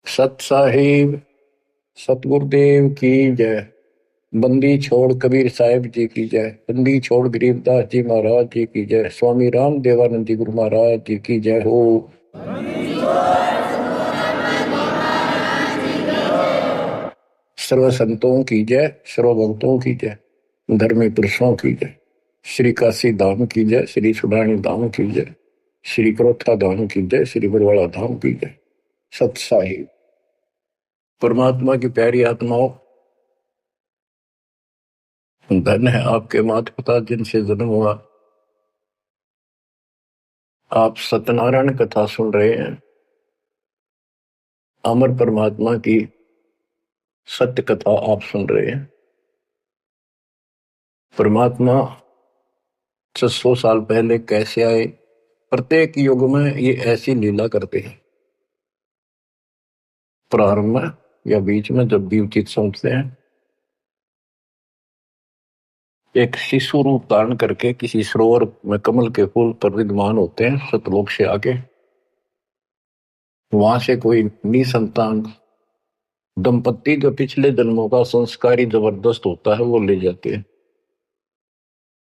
सत साहिब सतगुरुदेव की जय। बंदी छोड़ कबीर साहिब जी की जय। बंदी छोड़ गरीबदास जी महाराज जी की जय। स्वामी राम देवानंद जी गुरु महाराज जी की जय हो। सर्व संतों की जय, सर्व भक्तों की जय, धर्मी पुरुषों की जय। श्री काशी धाम की जय, श्री सुडानी धाम की जय, श्री क्रोथा धाम की जय, श्री बरवाड़ा धाम की जय। सत साहिब परमात्मा की प्यारी आत्माओं, धन है आपके माता पिता जिनसे जन्म हुआ। आप सत्यनारायण कथा सुन रहे हैं। अमर परमात्मा की सत्य कथा आप सुन रहे हैं। परमात्मा 600 साल पहले कैसे आए, प्रत्येक युग में ये ऐसी लीला करते हैं। प्रारंभ में या बीच में जब भी उचित समझते हैं, एक शिशु रूप धारण करके किसी सरोवर में कमल के फूल पर विद्यमान होते हैं सतलोक से आके। वहां से कोई निसंतान दंपत्ति जो पिछले जन्मों का संस्कारी जबरदस्त होता है वो ले जाते हैं।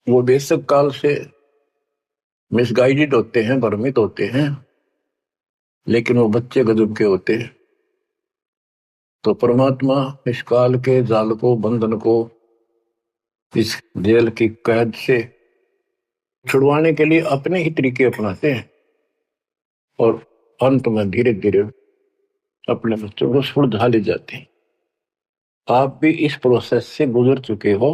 वो बेशक काल से मिसगाइडेड होते हैं, भ्रमित होते हैं, लेकिन वो बच्चे गजब के होते हैं। तो परमात्मा इस काल के जाल को, बंधन को, इस जेल की कैद से छुड़वाने के लिए अपने ही तरीके अपनाते हैं और अंत में धीरे धीरे अपने बच्चों को सुलझा ले जाते हैं। आप भी इस प्रोसेस से गुजर चुके हो।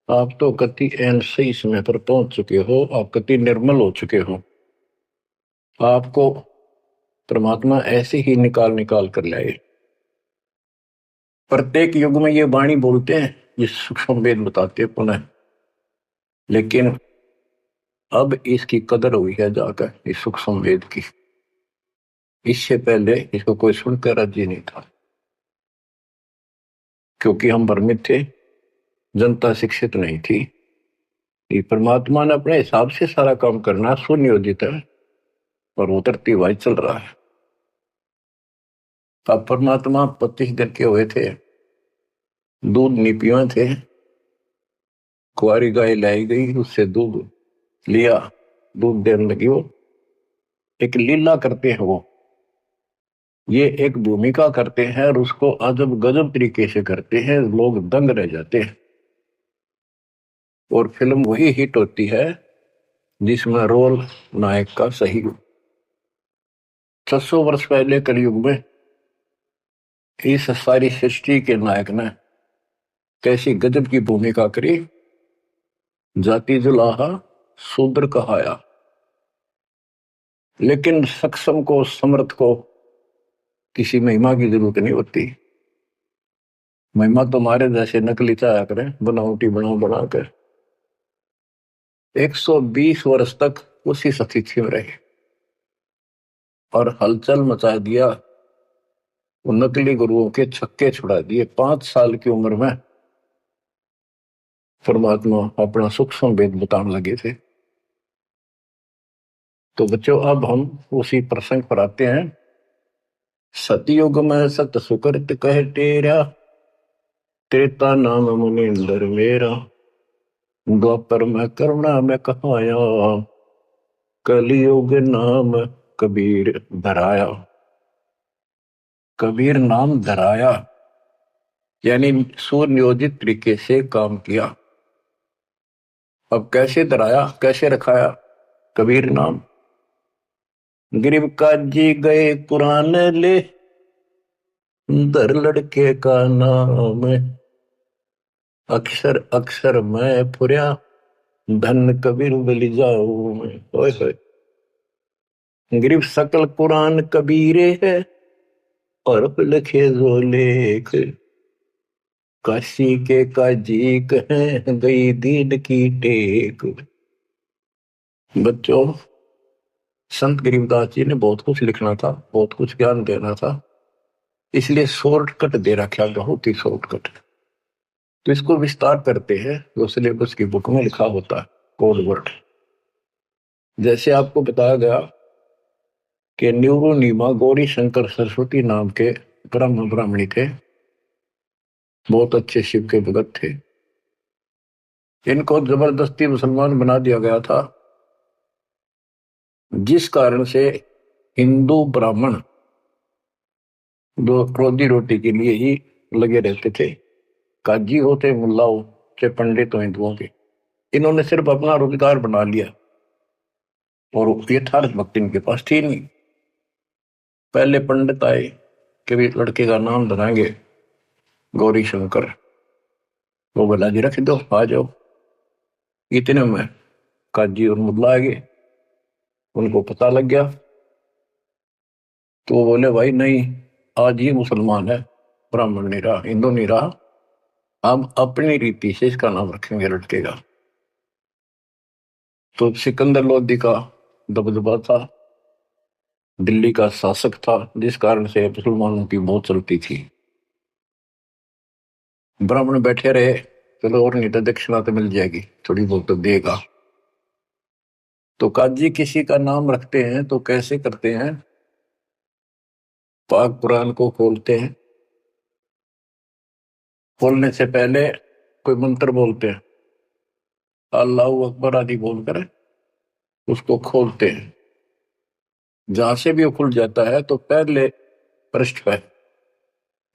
आप तो कति एन सही समय पर पहुंच चुके हो। आप कति निर्मल हो चुके हो। आपको परमात्मा ऐसे ही निकाल निकाल कर लाए। प्रत्येक युग में ये वाणी बोलते हैं, ये सूक्ष्म वेद बताते हैं पुनः, लेकिन अब इसकी कदर हुई है जाकर इस सूक्ष्म वेद की। इससे पहले इसको कोई सुनकर राजी नहीं था, क्योंकि हम भ्रमित थे, जनता शिक्षित नहीं थी। ये परमात्मा ने अपने हिसाब से सारा काम करना सुनियोजित है और उतरती हुआ चल रहा है। अब परमात्मा 25 दिन के हुए थे, दूध नहीं पिए थे। कुंवारी गाय लाई गई, उससे दूध लिया, दूध देने लगी। वो एक लीला करते हैं, वो ये एक भूमिका करते हैं और उसको अजब गजब तरीके से करते हैं, लोग दंग रह जाते हैं। और फिल्म वही हिट होती है जिसमें रोल नायक का सही हो। 600 वर्ष पहले कलयुग में इस सारी सृष्टि के नायक ने कैसी गजब की भूमिका करी। जाति जुलाहा शूद्र कहाया, लेकिन सक्षम को, समर्थ को किसी महिमा की जरूरत नहीं होती। महिमा तो हमारे जैसे नकली चाया करें, बनावटी बनाकर 120 वर्ष तक उसी स्थिति में रहे और हलचल मचा दिया। वो नकली गुरुओं के छक्के छुड़ा दिए। 5 साल की उम्र में परमात्मा अपना सूक्ष्म वेद बताने लगे थे। तो बच्चों, अब हम उसी प्रसंग पर आते हैं। सतयुग में सत सुकृत कह टेरा, त्रेता नाम मुनिंदर मेरा, द्वापर में करुणा में कहाया, कलयुग नाम कबीर धराया। कबीर नाम धराया यानी सुनियोजित तरीके से काम किया। अब कैसे धराया, कैसे रखाया कबीर नाम? गरीब काजी गए कुरान ले, धर लड़के का नाम, अक्षर अक्षर मैं फुरिया, धन कबीर बलि जाऊं मैं। ओए होए, गरीब सकल कुरान कबीरे है, और लिखे जो लेख, काशी के काजी कहें गई दीन की टेक। बच्चों, संत गरीबदास जी ने बहुत कुछ लिखना था, बहुत कुछ ज्ञान देना था, इसलिए शॉर्टकट दे रखा, बहुत ही शॉर्टकट। तो इसको विस्तार करते हैं जो सिलेबस की बुक में लिखा होता है, कोड वर्ड। जैसे आपको बताया गया कि न्यूरो नीमा गौरी शंकर सरस्वती नाम के ब्राह्मणी थे, बहुत अच्छे शिव के भगत थे। इनको जबरदस्ती मुसलमान बना दिया गया था, जिस कारण से हिंदू ब्राह्मण दो रोजी रोटी के लिए ही लगे रहते थे, काजी होते मुल्ला हो चाहे पंडित हो हिंदुओं के। इन्होंने सिर्फ अपना रोजगार बना लिया और यथार्थ भक्ति इनके पास थी नहीं। पहले पंडित आए कि भी लड़के का नाम धराएंगे गौरी शंकर, वो बोला जी रख दो, आ जाओ। इतने में काजी और मुल्ला आ गए, उनको पता लग गया तो वो बोले भाई नहीं, आज ये मुसलमान है, ब्राह्मण नहीं रहा, हिंदू नहीं रहा, हम अपनी रीति से इसका नाम रखेंगे लड़के का। तो सिकंदर लोदी का दबदबा था, दिल्ली का शासक था, जिस कारण से मुसलमानों की बहुत चलती थी। ब्राह्मण बैठे रहे, चलो और नहीं तो दक्षिणा तो मिल जाएगी, थोड़ी बहुत तो देगा। तो काजी किसी का नाम रखते हैं तो कैसे करते हैं, पाक कुरान को खोलते हैं, खोलने से पहले कोई मंत्र बोलते हैं, अल्लाह अकबर आदि बोलकर उसको खोलते हैं। जहां से भी वो खुल जाता है तो पहले पृष्ठ पे,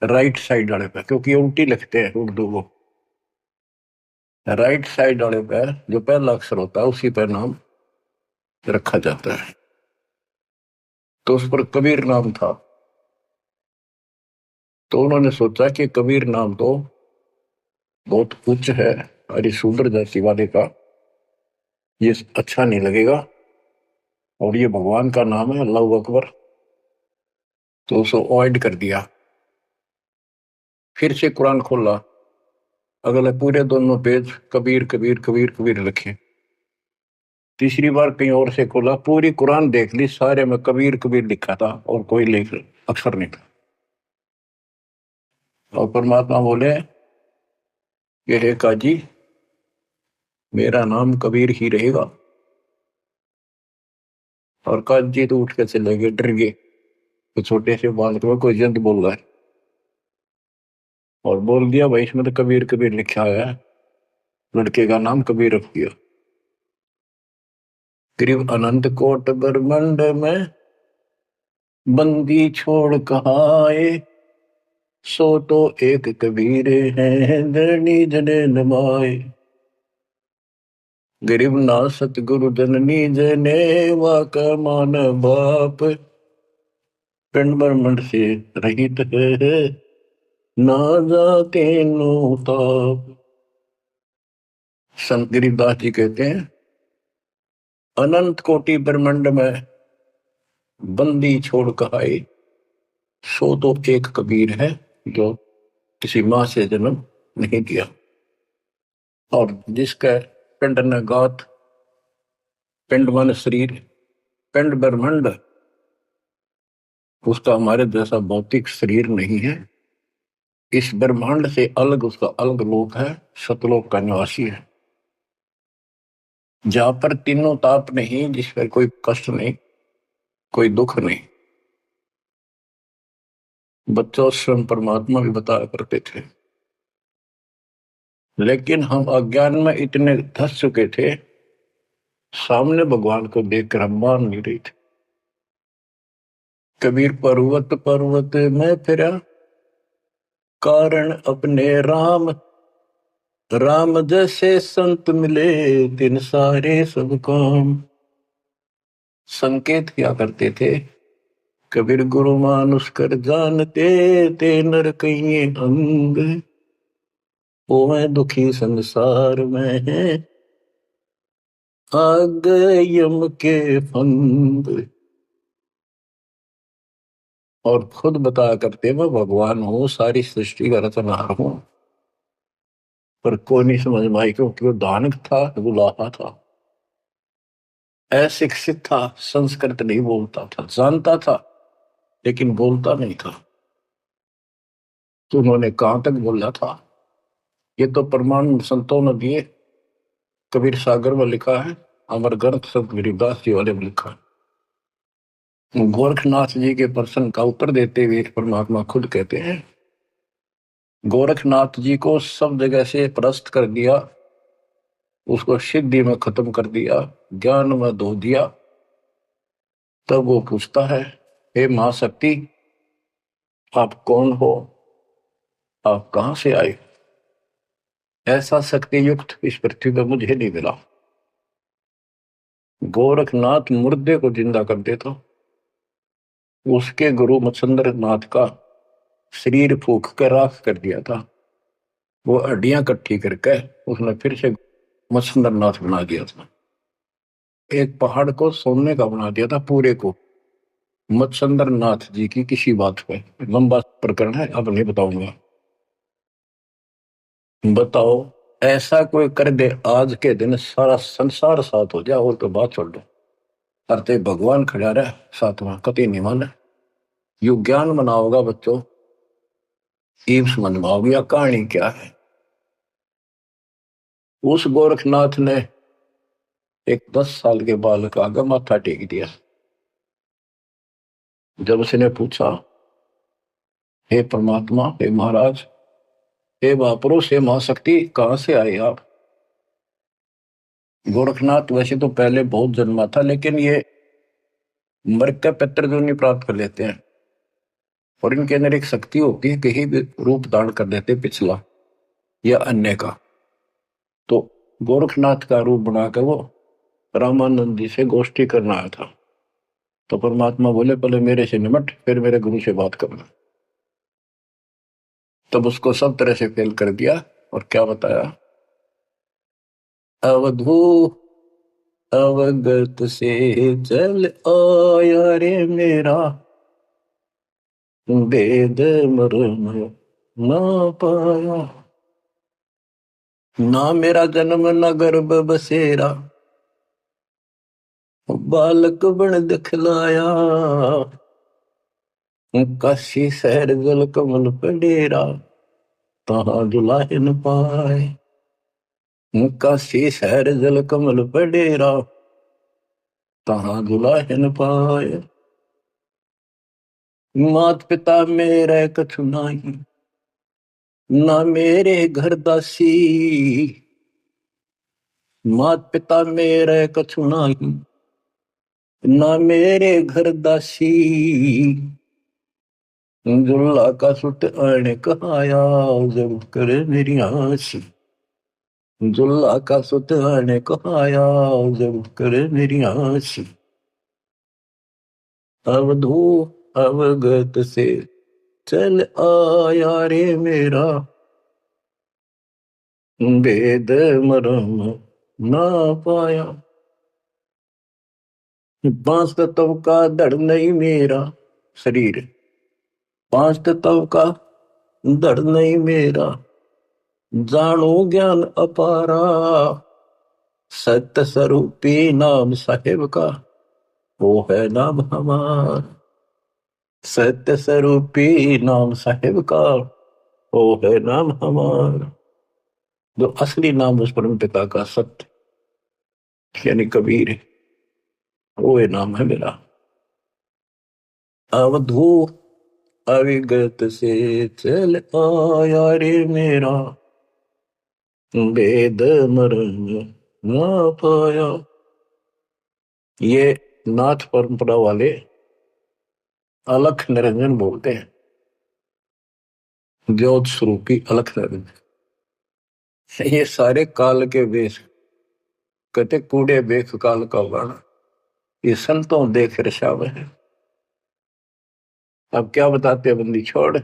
राइट साइड वाले पे, क्योंकि उल्टी लिखते हैं उर्दू को, राइट साइड वाले पे जो पहला अक्षर होता है उसी पर नाम रखा जाता है। तो उस पर कबीर नाम था। तो उन्होंने सोचा कि कबीर नाम तो बहुत उच्च है, अरे शूद्र जाति वाले का ये अच्छा नहीं लगेगा, और ये भगवान का नाम है अल्लाह अकबर, तो उसको अवॉइड कर दिया। फिर से कुरान खोला, अगले पूरे दोनों पेज कबीर कबीर कबीर कबीर लिखे। तीसरी बार कहीं और से खोला, पूरी कुरान देख ली, सारे में कबीर कबीर लिखा था और कोई लेख अक्षर नहीं था। और परमात्मा बोले कि हे काजी, मेरा नाम कबीर ही रहेगा। और काजी तो उठ के चले गए, डर गए, तो छोटे से बालक में कोई जंत बोल रहा है, और बोल दिया भाई इसमें तो कबीर कबीर लिखा है, लड़के का नाम कबीर रख दिया। करीब अनंत कोट ब्रह्मांड में बंदी छोड़ कहाए, सो तो एक कबीर है धरणी जने नमाए। गरीब ना सतगुरु जननी जने वाका मान बाप, पिंड ब्रह्मंड से रहित है ना जाके नो ताप। संत गरीबदास जी कहते हैं, अनंत कोटि ब्रह्मांड में बंदी छोड़ कहाई, सो तो एक कबीर है जो किसी मां से जन्म नहीं दिया। और जिसका पिंड न गात, पिंड मन शरीर, पिंड ब्रह्मांड, उसका हमारे जैसा भौतिक शरीर नहीं है, इस ब्रह्मांड से अलग उसका अलग लोक है, सतलोक का निवासी है, जहां पर तीनों ताप नहीं, जिस पर कोई कष्ट नहीं, कोई दुख नहीं। बच्चों स्वयं परमात्मा भी बताया करते थे, लेकिन हम अज्ञान में इतने धस चुके थे, सामने भगवान को देखकर हम मान नहीं रहे थे। कबीर पर्वत पर्वत में फिरा, कारण अपने राम, राम जैसे संत मिले तिन सारे सब काम। संकेत क्या करते थे, कबीर गुरु मानुष कर जानते ते नर कहिए अंग, वो है दुखी संसार में है आ गए यम के फंद। और खुद बताया करते मैं भगवान हूं, सारी सृष्टि का रचनहार हूं, पर कोई नहीं समझ में आई, क्योंकि वो दानक था, गुलाहा था, अशिक्षित था, संस्कृत नहीं बोलता था, जानता था लेकिन बोलता नहीं था। तो उन्होंने कहां तक बोला था, ये तो प्रमाण संतों ने दिए, कबीर सागर में लिखा है, अमर ग्रंथ संत गरीबदास जी वाले में लिखा है। गोरखनाथ जी के प्रश्न का उत्तर देते हुए परमात्मा खुद कहते हैं, गोरखनाथ जी को सब जगह से परास्त कर दिया, उसको सिद्धि में खत्म कर दिया, ज्ञान में धो दिया। तब वो पूछता है, हे महाशक्ति, आप कौन हो, आप कहां से आए? ऐसा शक्ति युक्त इस पृथ्वी पर मुझे नहीं मिला। गोरखनाथ मुर्दे को जिंदा कर देता, उसके गुरु मच्छंद्र नाथ का शरीर फूक कर राख कर दिया था। वो हड्डियां इकट्ठी करके उसने फिर से मच्छंद्र नाथ बना दिया था। एक पहाड़ को सोने का बना दिया था पूरे को, मच्छंद्र नाथ जी की किसी बात पे। लंबा प्रकरण है, अब नहीं बताऊंगा। बताओ, ऐसा कोई कर दे आज के दिन सारा संसार साथ हो जाए और तो बात छोड़ दो, अरे भगवान खड़ा रहे साथ में, कति नहीं माने। यू ज्ञान बनाओगा बच्चों, ईब समझ में आओगी या कहानी क्या है। उस गोरखनाथ ने एक 10 साल के बालक आगे माथा टेक दिया। जब उसने पूछा, हे परमात्मा, हे महाराज, हे महापुरुष, हे महाशक्ति, कहां से आए आप? गोरखनाथ वैसे तो पहले बहुत जन्मा था, लेकिन ये मर के पितृ जो नहीं प्राप्त कर लेते हैं, और इनके अंदर एक शक्ति होती है, कहीं भी रूप धारण कर लेते पिछला या अन्य का। तो गोरखनाथ का रूप बनाकर वो रामानंद जी से गोष्ठी करना आया था। तो परमात्मा बोले, पहले मेरे से निमट, फिर मेरे गुरु से बात करना। तब उसको सब तरह से फेल कर दिया और क्या बताया, अवधू अवगत से चल आया रे मेरा, वेद मर्म ना पाया। ना मेरा जन्म न गर्भ बसेरा, बालक बन दिखलाया। काशी शहर जल कमल पे डेरा, तहाँ दुलाहिन पाए। काशी शहर जल कमल पे डेरा, तहाँ दुलाहिन पाए। मात पिता मेरे कछु नाही, ना मेरे घर दासी। मात पिता मेरे कछु नाही, ना मेरे घर दासी। जुल्ला का सुत आने कहाया, जब करे मेरी आसी। जुल्ला का सुत आने कहाया, जब करे मेरी आसी। अवधू अवगत से चल आया रे मेरा, वेद मरम ना पाया। पांच तत्व का धड़ नहीं मेरा शरीर, पांच तत्व का धड़ नहीं मेरा। जानो ज्ञान अपारा, सत्य स्वरूपी नाम साहेब का, वो है नाम हमारा। सत्य स्वरूपी नाम साहेब का, वो है नाम हमारा। जो असली नाम उस परम पिता का सत्य यानी कबीर है, वो ये नाम है मेरा। अवधू अविगत से चल आया रे मेरा, वेद मरण ना पाया। ये नाथ परंपरा वाले अलख निरंजन बोलते हैं, ज्योत स्वरूपी अलख निरंजन। ये सारे काल के वेश, कहते कूड़े बेख काल का वर्ण, ये संतों देख रशाव है। अब क्या बताते बंदी छोड़।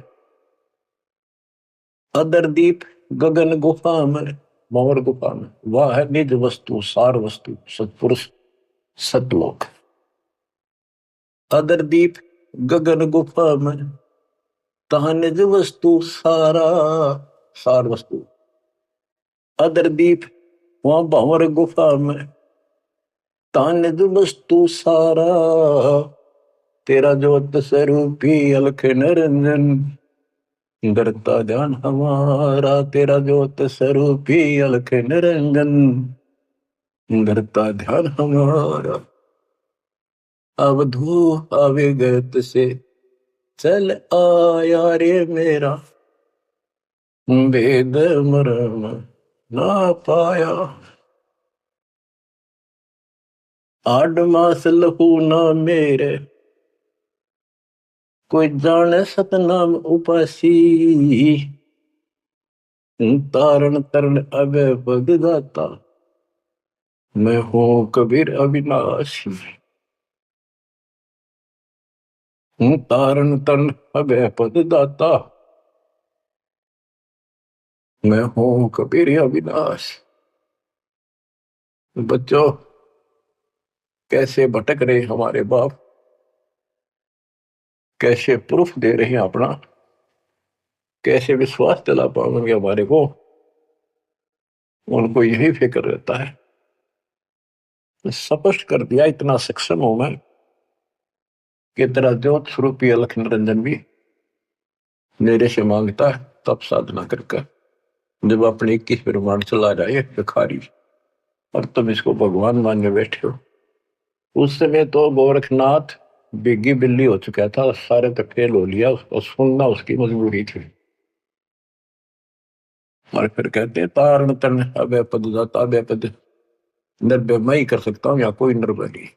अदरदीप गगन गुफा में, मोर गुफा में, वह है निज वस्तु सार वस्तु सतपुरुष सतलोक। अदरदीप गगन गुफा में, तहा निज वस्तु सारा सार वस्तु। अदरदीप वहां भंवर गुफा में, तहा निज वस्तु सारा। तेरा ज्योत स्वरूपी अलख निरंजन, करता ध्यान हमारा। तेरा ज्योत स्वरूपी अलख निरंजन, करता ध्यान हमारा। अवधू अविगत से चल आया रे मेरा, वेद मरम ना पाया। 8 मास लहू ना मेरे, कोई जाने सतनाम उपासी। तारण तरण अब भगदाता, मैं हूं कबीर अविनाशी। तारण तरण अब पददाता, मैं हूं कबीर अविनाशी। बच्चों, कैसे भटक रहे हमारे बाप, कैसे प्रूफ दे रहे हैं अपना, कैसे विश्वास दिला पाएंगे हमारे को। उनको यही फिक्र रहता है। स्पष्ट कर दिया, इतना सक्षम हूं मैं कि तेरा ज्योत स्वरूपी अलख निरंजन भी मेरे से मांगता है तब साधना करके। जब अपने 21 ब्रह्मांड चला जाए भिखारी, और तुम इसको भगवान मानने बैठे हो। उस समय तो गोरखनाथ बिग्गी बिल्ली हो चुका था, सारे तक फेल हो लिया, उसको सुनना उसकी मजबूरी थी। और फिर कहते हैं तारण तरण अभय पद जाता, अभय पद निर्भय मैं ही कर सकता हूं, या कोई निर्भय नहीं।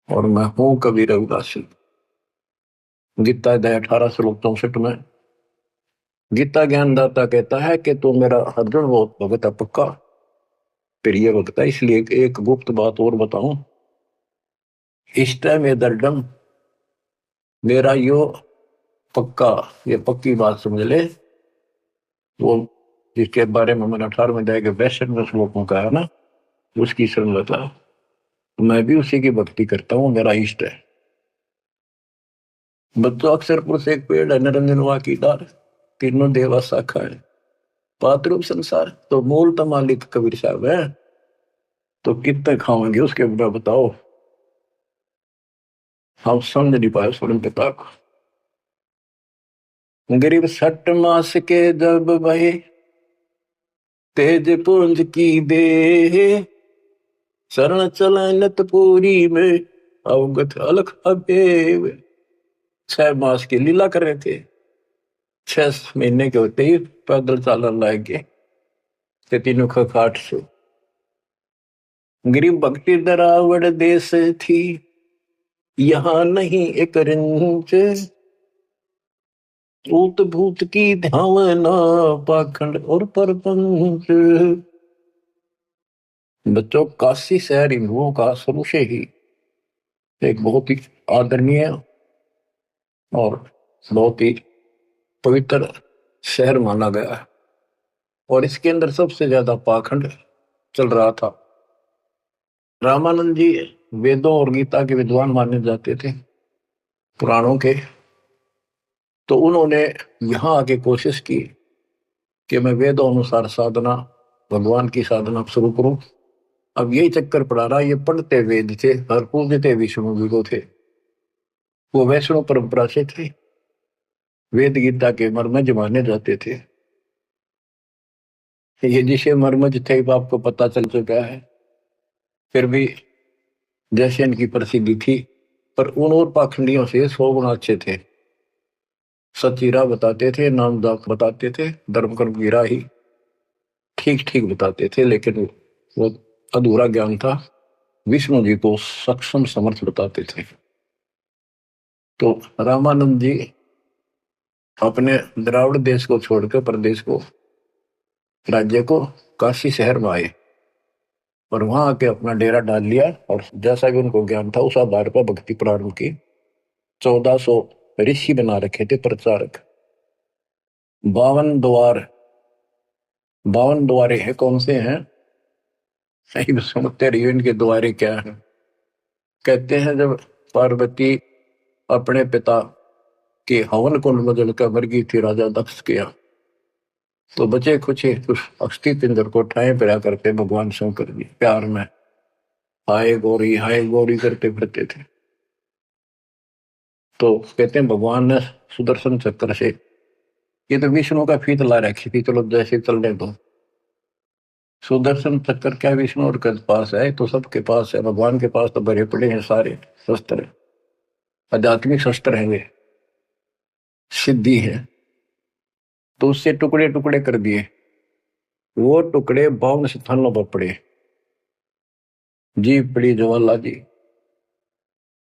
और मैं हूं कबीर रविदासी। गीता अध्याय 18 श्लोक 64 में गीता ज्ञानदाता कहता है कि तू मेरा अर्जुन बहुत भगत है पक्का, प्रिय भक्त है। इसलिए एक गुप्त बात और बताऊं, इष्ट में दर्डम, मेरा यो पक्का, ये पक्की बात समझ ले। वो जिसके बारे में मैंने 18वें अध्याय के 62 श्लोकों का है ना, उसकी संगता, मैं भी उसी की भक्ति करता हूँ, मेरा इष्ट है। बच्चों, अक्षर पुरुष एक पेड़ है, निरंजन की डार, तीनों देवा शाखा है, पात्रूप संसार तो मूल तो मालिक कबीर साहब है। तो कितने खाओगे उसके बिना बताओ। हम समझ नहीं पाए स्वयं पिता को। गरीब 6 मास के जब भाई तेज पुंज की दे, शरण चलनत पूरी में अवगत अलख अबेव। 6 मास की लीला कर रहे थे, 6 महीने के होते ही पैदल चालन लाग गए ते तीनों खाट से। गरीब भक्ति दरावड़ देश थी, यहाँ नहीं एक रिंच, ऊत भूत की धावना पाखंड और परपंच। बच्चों, काशी शहर हिंदुओं का शुरू से ही एक बहुत ही आदरणीय और बहुत ही पवित्र शहर माना गया है। और इसके अंदर सबसे ज्यादा पाखंड चल रहा था। रामानंद जी वेदों और गीता के विद्वान माने जाते थे, पुराणों के। तो उन्होंने यहां आके कोशिश की कि मैं वेदों अनुसार साधना, भगवान की साधना शुरू करूं। अब यही चक्कर पड़ा रहा, ये पढ़ते वेद थे और पूजते विष्णु जी को थे। वो वैष्णव परंपरा से थे, वेद गीता के मर्मज माने जाते थे। ये जिसे मर्मज थे आपको पता चल चुका है। फिर भी जैसे इनकी प्रसिद्धि थी, पर उन और पाखंडियों से 100 गुना अच्छे थे। सचीरा बताते थे, नामदाक बताते थे, धर्म कर्म की राही ठीक ठीक बताते थे, लेकिन वो अधूरा ज्ञान था। विष्णु जी को सक्षम समर्थ बताते थे। तो रामानंद जी अपने द्राविड़ देश को छोड़कर प्रदेश को, राज्य को, काशी शहर में आए और वहां आके अपना डेरा डाल लिया। और जैसा भी उनको ज्ञान था उस आधार पर भक्ति प्रारंभ की। 1400 ऋषि बना रखे थे प्रचारक। 52 द्वार, 52 द्वारे हैं, कौन से हैं सही सुनते रहिए इनके द्वारे क्या है। कहते हैं जब पार्वती अपने पिता के हवन कुंड में जलकर मर गई थी राजा दक्ष के यहाँ, तो बचे कुछ उस अस्थि पिंजर को ठाए पिरा करते भगवान शंकर जी प्यार में हाय गौरी करते फिरते थे। तो कहते हैं भगवान ने सुदर्शन चक्र से, ये तो विष्णु का फीत ला रखी थी, चलो जैसे चलने दो। सुदर्शन चक्र क्या विष्णु और के पास है? तो सबके पास है, भगवान के पास तो भरे पड़े हैं सारे शस्त्र, आध्यात्मिक शस्त्र हैं वे, सिद्धि है। तो उससे टुकड़े टुकड़े कर दिए, वो टुकड़े 52 स्थानों पर पड़े। जीभ पड़ी ज्वाला जी,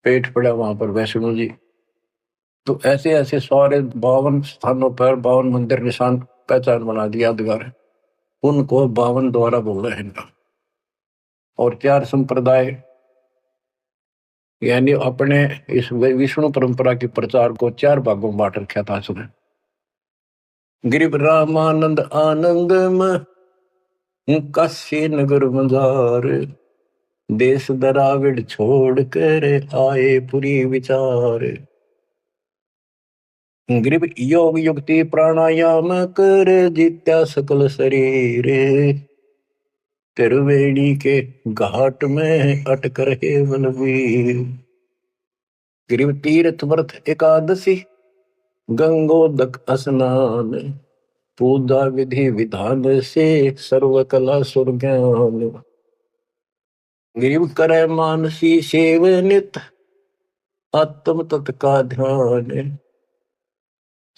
पेट पड़ा वहां पर वैष्णो जी। तो ऐसे ऐसे सारे 52 स्थानों पर 52 मंदिर निशान पहचान बना दिया यादगार, उनको 52 द्वारा बोला है इनका। और 4 संप्रदाय, यानी अपने इस विष्णु परंपरा के प्रचार को 4 भागों में बांट रखा था उसने। गिरिव रामानंद आनंद काशी नगर मजार, देश दराविड छोड़ कर आए पुरी विचार। ग्रीब योग युक्ति प्राणायाम कर जित्या सकल शरीर, त्रिवेणी के घाट में अटक रहे बलवीर। ग्रीब तीर्थ व्रत एकादशी, गंगोदक स्नान, पूजा विधि विधान से सर्व कला सुरज्ञान। ग्रीब करे मानसी सेव नित, आत्म तत् का ध्यान,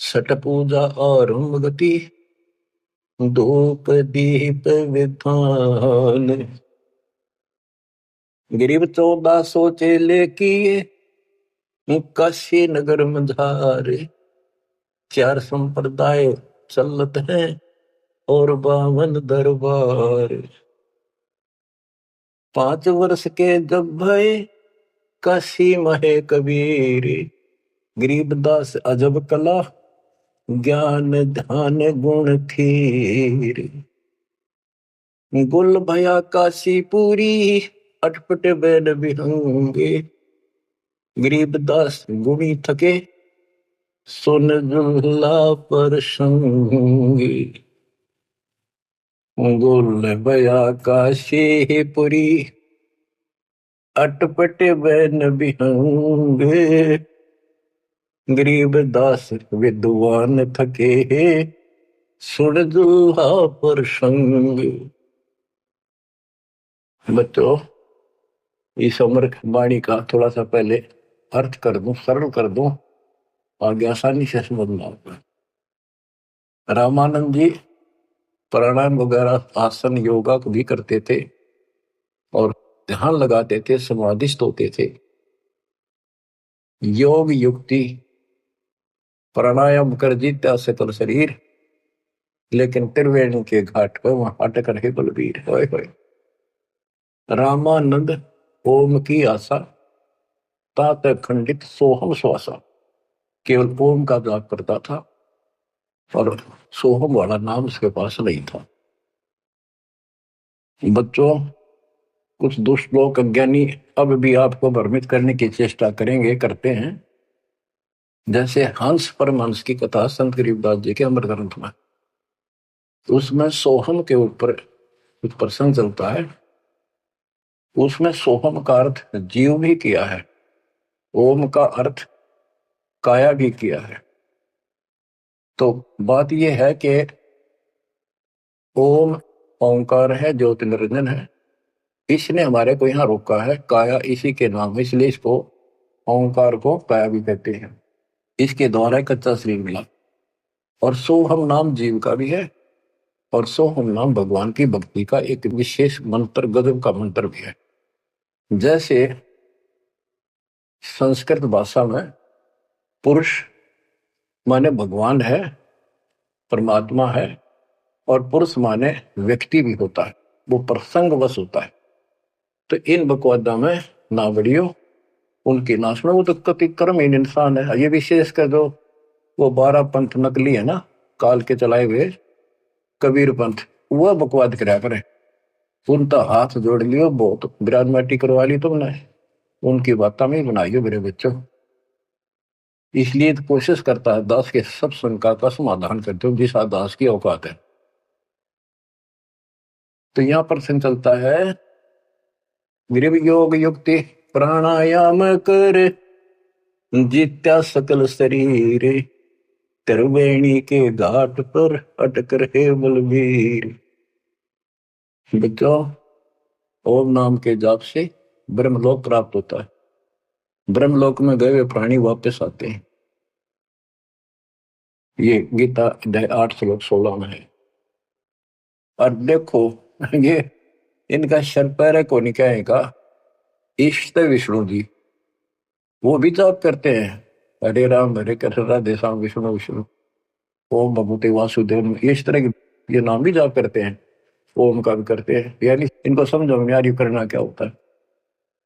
सट पूजा आरंभ गति, धूप दीप विधान। गरीब 1400 चेले किए, काशी नगर मझारे, 4 संप्रदाय चलत हैं और 52 दरबार। 5 वर्ष के जब भय काशी महे कबीर, गरीबदास अजब कला ज्ञान ध्यान गुण थीर। गुल भया काशी पूरी, अटपट बैन बिहंगे, गरीबदास गुणी थके सुन जुल्ला पर संगे। गुल भया काशी पूरी, अटपट बैन बिहंगे, गरीबदास विद्वान थके सुन जुल्हा पर संग। बच्चों, इस अमर वाणी का थोड़ा सा पहले अर्थ कर दूं, सरल कर दूं, आगे आसानी से समझना होगा। रामानंद जी प्राणायाम वगैरह आसन योगा को भी करते थे और ध्यान लगाते थे, समाधिस्थ होते थे। योग युक्ति प्राणायाम कर जीता सकल शरीर, लेकिन त्रिवेणी के घाट पर वहां अटक रहे बलबीर। होए होए। रामानंद ओम की आशा, तात खंडित सोहम श्वासा, केवल ओम का जाप करता था और सोहम वाला नाम उसके पास नहीं था। बच्चों, कुछ दुष्ट लोग अज्ञानी अब भी आपको भ्रमित करने की चेष्टा करेंगे, करते हैं। जैसे हंस परमहंस की कथा संत गरीबदास जी के अमर ग्रंथ में, उसमें सोहम के ऊपर कुछ प्रसंग चलता है। उसमें सोहम का अर्थ जीव भी किया है, ओम का अर्थ काया भी किया है। तो बात यह है कि ओम ओंकार है, ज्योति निरंजन है, इसने हमारे को यहाँ रोका है। काया इसी के नाम, इसलिए इसको ओंकार को काया भी कहते हैं। इसके द्वारा कच्चा शरीर मिला। और सोहम नाम जीव का भी है, और सोहम नाम भगवान की भक्ति का एक विशेष मंत्र, गजब का मंत्र भी है। जैसे संस्कृत भाषा में पुरुष माने भगवान है, परमात्मा है, और पुरुष माने व्यक्ति भी होता है, वो प्रसंगवश होता है। तो इन बकवादा में ना बढ़ियो, उनकी ना सुनो, वो तो कति कर्महीन इंसान है। ये विशेष कर जो वो 12 पंथ नकली है ना, काल के चलाए हुए कबीर पंथ, वह बकवाद करा करे। उनका हाथ जोड़ लियो, बहुत ग्राजमाटी करवा ली तुमने, उनकी बात में बनाई हो मेरे बच्चों। इसलिए तो कोशिश करता है दास के सब शंका का समाधान करते हो जिस दास की औकात है। तो यहां पर प्रश्न चलता है, गृह योग युक्ति प्राणायाम कर जित्या सकल शरीर, त्रिवेणी के घाट पर अटक रहे बलबीर। बच्चों, ओम नाम के जाप से ब्रह्मलोक प्राप्त होता है। ब्रह्मलोक में गए हुए प्राणी वापस आते हैं। ये गीता अध्याय 8 श्लोक 16 में है। और देखो, ये इनका शर पैर को निकाय का इष्ट विष्णु जी, वो भी जाप करते हैं। हरे राम हरे कृष्ण राधे श्याम विष्णु विष्णु ओम भगवते वासुदेव, इस तरह के ये नाम भी जाप करते हैं। ओम का भी करते हैं, यानी इनको समझो यार करना क्या होता है।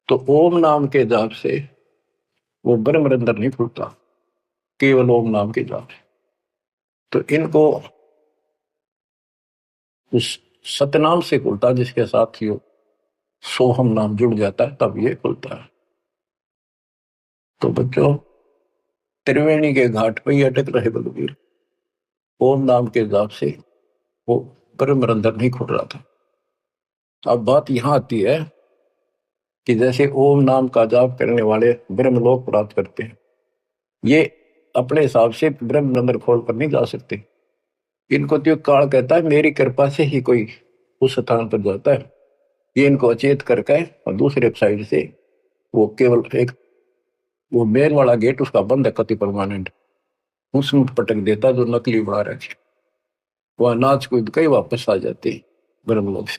तो ओम नाम के जाप से वो ब्रह्म अंदर नहीं खुलता, केवल ओम नाम के जाप से। तो इनको उस सतनाम से खुलता, जिसके साथ ही सोहम नाम जुड़ जाता है, तब ये खुलता है। तो बच्चों, त्रिवेणी के घाट पर ही अटक रहे बलवीर, ओम नाम के जाप से वो ब्रह्म अंदर नहीं खुल रहा था। अब बात यहां आती है कि जैसे ओम नाम का जाप करने वाले ब्रह्मलोक प्राप्त करते हैं, ये अपने हिसाब से ब्रह्म अंदर खोल कर नहीं जा सकते। इनको तो काल कहता है मेरी कृपा से ही कोई उस स्थान पर जाता है। ये इनको अचेत करके और दूसरे साइड से वो केवल एक वो मेन वाला गेट उसका बंद है कति परमानेंट, उसमें पटक देता जो नकली बना रखे। वह नाच कूद के वापस आ जाते ब्रह्मलोक से।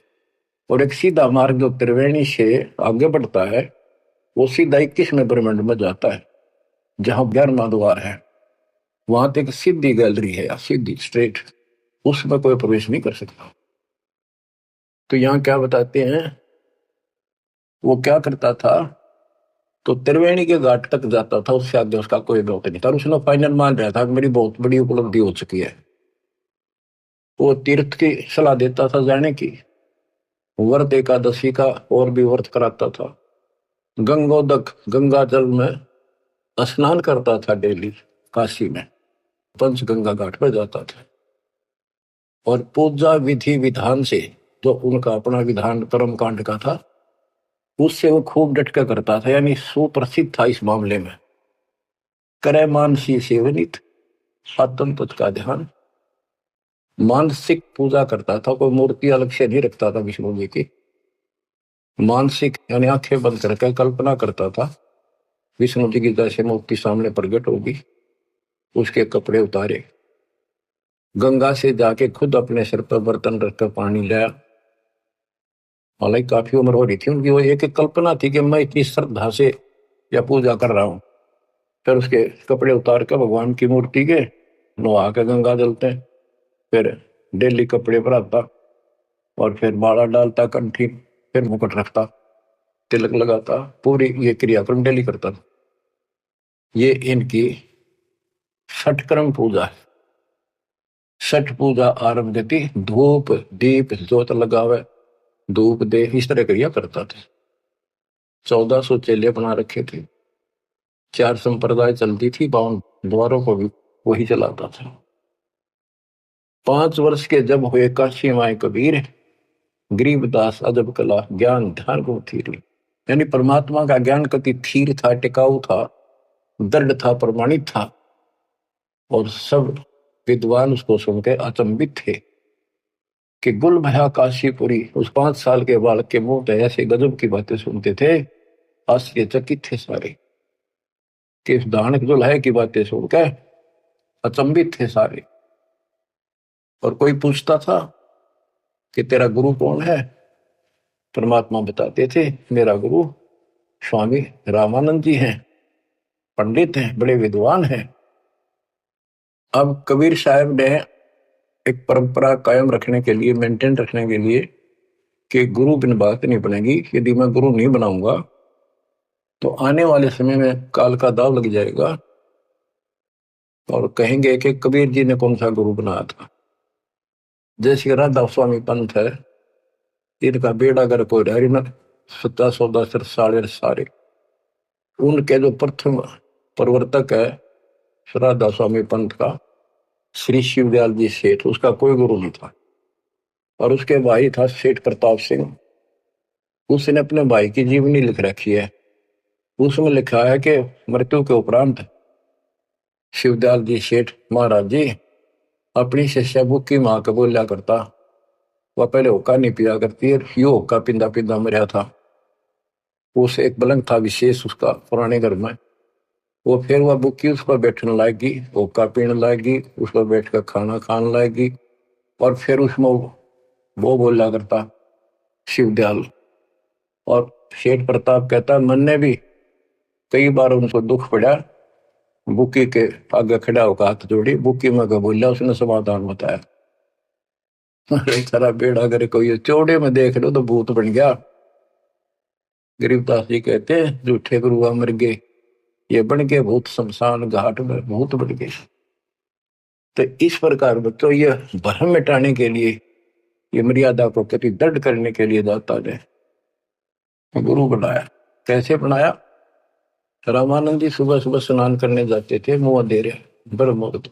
और एक सीधा मार्ग जो त्रिवेणी से आगे बढ़ता है, वो सीधा 21वें ब्रह्मांड में जाता है, जहां 11वां द्वार है। वहां तक सीधी गैलरी है, सीधी स्ट्रेट, उसमें कोई प्रवेश नहीं कर सकता। तो यहाँ क्या बताते हैं, वो क्या करता था, तो त्रिवेणी के घाट तक जाता था, उससे आगे उसका कोई बहुत नहीं था। उसने फाइनल मान रहा था कि मेरी बहुत बड़ी उपलब्धि हो चुकी है। वो तीर्थ की सलाह देता था जाने की, व्रत एकादशी का और भी व्रत कराता था, गंगोदक गंगा जल में स्नान करता था डेली काशी में, पंचगंगा घाट पर जाता था। और पूजा विधि विधान से जो उनका अपना विधान कर्म कांड का था, उससे वो खूब डटका करता था, यानी सुप्रसिद्ध था इस मामले में। करे मानसी सेवनित आत्म तुझ का ध्यान, मानसिक पूजा करता था, कोई मूर्ति अलग से नहीं रखता था विष्णु जी की। मानसिक यानी आंखें बंद करके कल्पना करता था विष्णु जी की जैसे मूर्ति सामने प्रकट होगी, उसके कपड़े उतारे, गंगा से जाके खुद अपने सिर पर बर्तन रखकर पानी लाया। हालांकि काफी उम्र हो रही थी उनकी, वो एक एक कल्पना थी कि मैं इतनी श्रद्धा से या पूजा कर रहा हूं। फिर उसके कपड़े उतार कर भगवान की मूर्ति के नहा के गंगा जलते, फिर डेली कपड़े पर आता, और फिर माला डालता कंठी, फिर मुकुट रखता, तिलक लगाता, पूरी ये क्रियाक्रम डेली करता था। ये इनकी षटक्रम पूजा है। छठ पूजा आरंभ देती, धूप दीप जोत लगावे, धूप दे, इस तरह क्रिया करता था। 1400 चेले बना रखे थे, 4 संप्रदाय चलती थी, 52 द्वारों को भी वही चलाता था। 5 वर्ष के जब हुए काशी माए कबीर, गरीबदास अजब कला ज्ञान ध्यान को थीर। यानी परमात्मा का ज्ञान कति थीर था, टिकाऊ था, दृढ़ था, प्रमाणित था। और सब विद्वान उसको सुनकर अचंभित थे कि गुल भया काशीपुरी। उस 5 साल के बालक के मुंह से ऐसे गजब की बातें सुनते थे, आश्चर्यचकित थे सारे, कि इस दानक दुल्हे की बातें सुनकर अचंभित थे सारे। और कोई पूछता था कि तेरा गुरु कौन है, परमात्मा बताते थे मेरा गुरु स्वामी रामानंद जी हैं, पंडित हैं, बड़े विद्वान हैं। अब कबीर साहब ने एक परंपरा कायम रखने के लिए, मेंटेन रखने के लिए, कि गुरु बिन बात नहीं बनेगी, यदि मैं गुरु नहीं बनाऊंगा तो आने वाले समय में काल का दाव लग जाएगा और कहेंगे कि कबीर जी ने कौन सा गुरु बनाया था। जैसे राधा स्वामी पंथ है, इनका बेड़ा अगर कोई डरी न, सत्ता सौदा सिर साड़े सारे। उनके जो प्रथम प्रवर्तक है राधा स्वामी पंथ का, श्री शिवदयाल जी सेठ, उसका कोई गुरु नहीं था। और उसके भाई था सेठ प्रताप सिंह, उसने अपने भाई की जीवनी लिख रखी है। उसमें लिखा है कि मृत्यु के उपरांत शिवदयाल जी सेठ महाराज जी अपनी शिष्य बुक की मां को बोलिया करता वह पहले होका नहीं पिया करती है, यो होका पिंदा पिंदा मरा था। उस एक पलंग था विशेष उसका पुराने घर में, वो फिर वह बुकी उस पर बैठने लागी, होका पीने लागी, उस पर बैठ कर खाना खाने लागी। और फिर उसमें वो बोला करता शिवदयाल। और शेठ प्रताप कहता मन ने भी कई बार उनको दुख पड़ा, बुकी के आगे खड़ा होकर हाथ जोड़ी, बुकी में बोला, उसने समाधान बताया। अरे सारा बेड़ा करे कोई चौड़े में देख लो तो भूत बन गया। गरीबदास जी कहते हैं झूठे गुरुआ मर गए, ये बन गए भूत शमशान घाट में भूत बन गए। तो इस प्रकार बच्चों ये भ्रम मिटाने के लिए, ये मर्यादा को कति दृढ़ करने के लिए दाता ने गुरु बनाया। कैसे बनाया? रामानंद जी सुबह सुबह स्नान करने जाते थे, मुंह अंधेरे ब्रह्म मुहूर्त,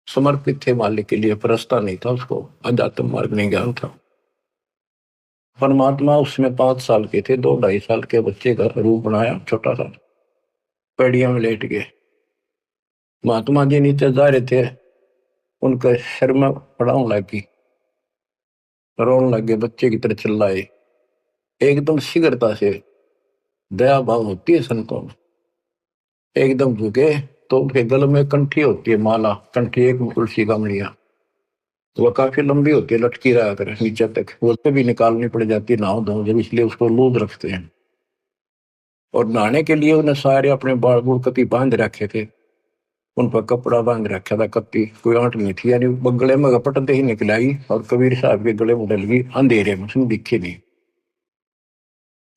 समर्पित थे मालिक के लिए, परस्ता नहीं था उसको, अध्यात्म मार्ग नहीं ज्ञान था। परमात्मा उसमें 5 साल के थे, 2-2.5 साल के बच्चे का रूप बनाया, छोटा सा, पेड़िया में लेट गए। महात्मा जी नीचे जा रहे थे, उनके सिर में पड़ाव लगी, रोने लगे, बच्चे की तरह चिल्लाए। एकदम शीघ्रता से दया भाव होती है संतों में, एकदम झुके तो उनके गले में कंठी होती है, माला कंठी, एक तुलसी कमलियां, वह काफी लंबी होती है, लटकी रहा करे नीचे तक, वो भी निकालनी पड़ जाती है नहाओ धो जब, इसलिए उसको लूज रखते हैं। और नहाने के लिए उन्हें सारे अपने बाल बूढ़ कति बांध रखे थे, उन पर कपड़ा बांध रखा था, कत्ती कोई आंट नहीं थी, यानी गले में गपटते ही निकलाई और कबीर साहब के गले में डल गई अंधेरे में, उसने दिखे नहीं।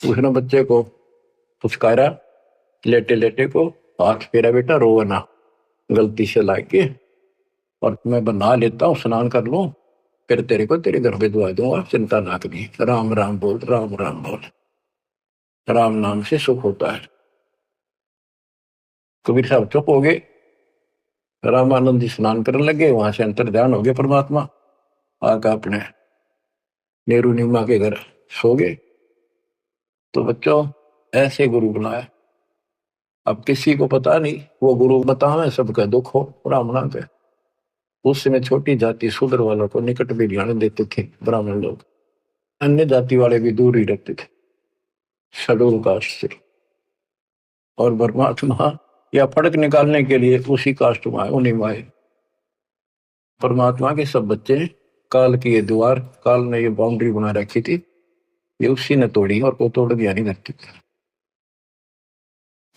उसने बच्चे को पुचकारा, लेटे लेटे को, हाथ फेरा बेटा रो ना, गलती से लाके, और मैं बना लेता हूँ, स्नान कर लूं, फिर तेरे को तेरे घर भिजवा दूंगा, चिंता ना करिए। राम राम बोल, राम राम बोल, राम नाम से सुख होता है। कबीर साहब चुप हो गए। रामानंद जी स्नान करने लगे, वहां से अंतर ध्यान हो गया परमात्मा, आकर अपने नेहरू नीमा के घर सो गए। तो बच्चों ऐसे गुरु बनाया। अब किसी को पता नहीं, वो गुरु बतावे सबका दुख हो ब्राह्मणा के। उस समय छोटी जाति शूद्र वालों को निकट भी ध्यान देते थे ब्राह्मण लोग, अन्य जाति वाले भी दूर ही रहते थे शेड्यूल कास्ट से। और परमात्मा या फड़क निकालने के लिए उसी कास्ट में आए, उन्हीं में आए। परमात्मा के सब बच्चे, काल की ये दीवार, काल ने ये बाउंड्री बना रखी थी, ये उसी ने तोड़ी और को तोड़ दिया नहीं रखती थी।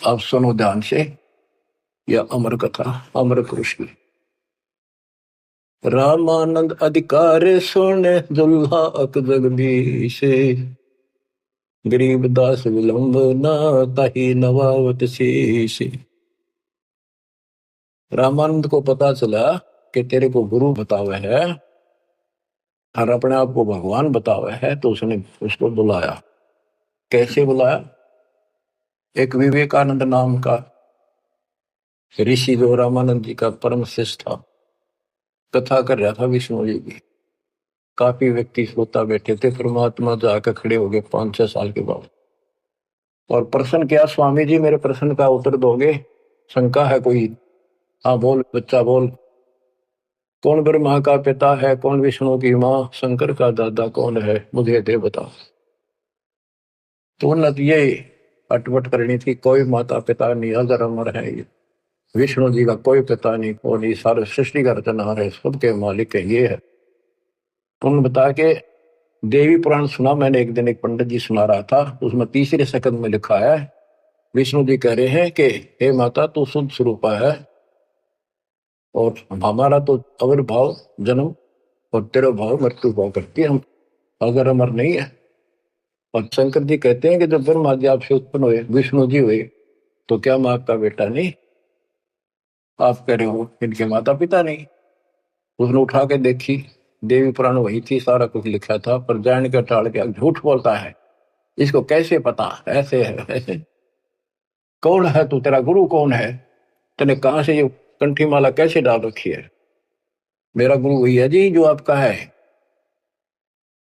अब सुनो ध्यान से, यह अमर कथा, अमर कृष्ण। रामानंद अधिकार सुने दुल्हा अक जगदीश, गरीब दास विलंब ना ताही नवावत शीश। रामानंद को पता चला कि तेरे को गुरु बतावे है और अपने आप को भगवान बतावे है, तो उसने उसको बुलाया। कैसे बुलाया? एक विवेकानंद नाम का ऋषि जो रामानंद जी का परम शिष्य था, कथा कर रहा था विष्णु जी की। काफी व्यक्ति श्रोता बैठे थे, परमात्मा जाकर खड़े हो गए 5-6 साल के बाद, और प्रश्न किया, स्वामी जी मेरे प्रश्न का उत्तर दोगे? शंका है कोई? हाँ बोल बच्चा बोल। कौन ब्रह्मा का पिता है, कौन विष्णु की माँ, शंकर का दादा कौन है, मुझे दे बता। तो न ये अटवट करनी थी, कोई माता पिता नहीं, अजर अमर है ये विष्णु जी का कोई पिता नहीं, वो नहीं, सारे सृष्टि का रचनहार है, सबके मालिक है, ये है। तुमने बता के देवी पुराण सुना मैंने एक दिन, एक पंडित जी सुना रहा था, उसमें तीसरे सकंद में लिखा है, विष्णु जी कह रहे हैं कि हे माता तू शुद्ध स्वरूपा है, और हमारा तो अवर भाव जन्म और तेरा भाव मृत्यु भाव करती है, हम अगर अमर नहीं है। और शंकर जी कहते हैं कि जब ब्रह्मा जी आपसे उत्पन्न हुए, विष्णु जी हुए, तो क्या मैं आपका बेटा नहीं? आप कह रहे हो इनके माता पिता नहीं। उसने उठा के देखी, देवी पुराण वही थी, सारा कुछ लिखा था, पर जान के टाल के झूठ बोलता है, इसको कैसे पता, ऐसे है ऐसे। कौन है तू, तेरा गुरु कौन है, तेने कहां से ये कंठी माला कैसे डाल रखी है? मेरा गुरु वही है जी जो आपका है।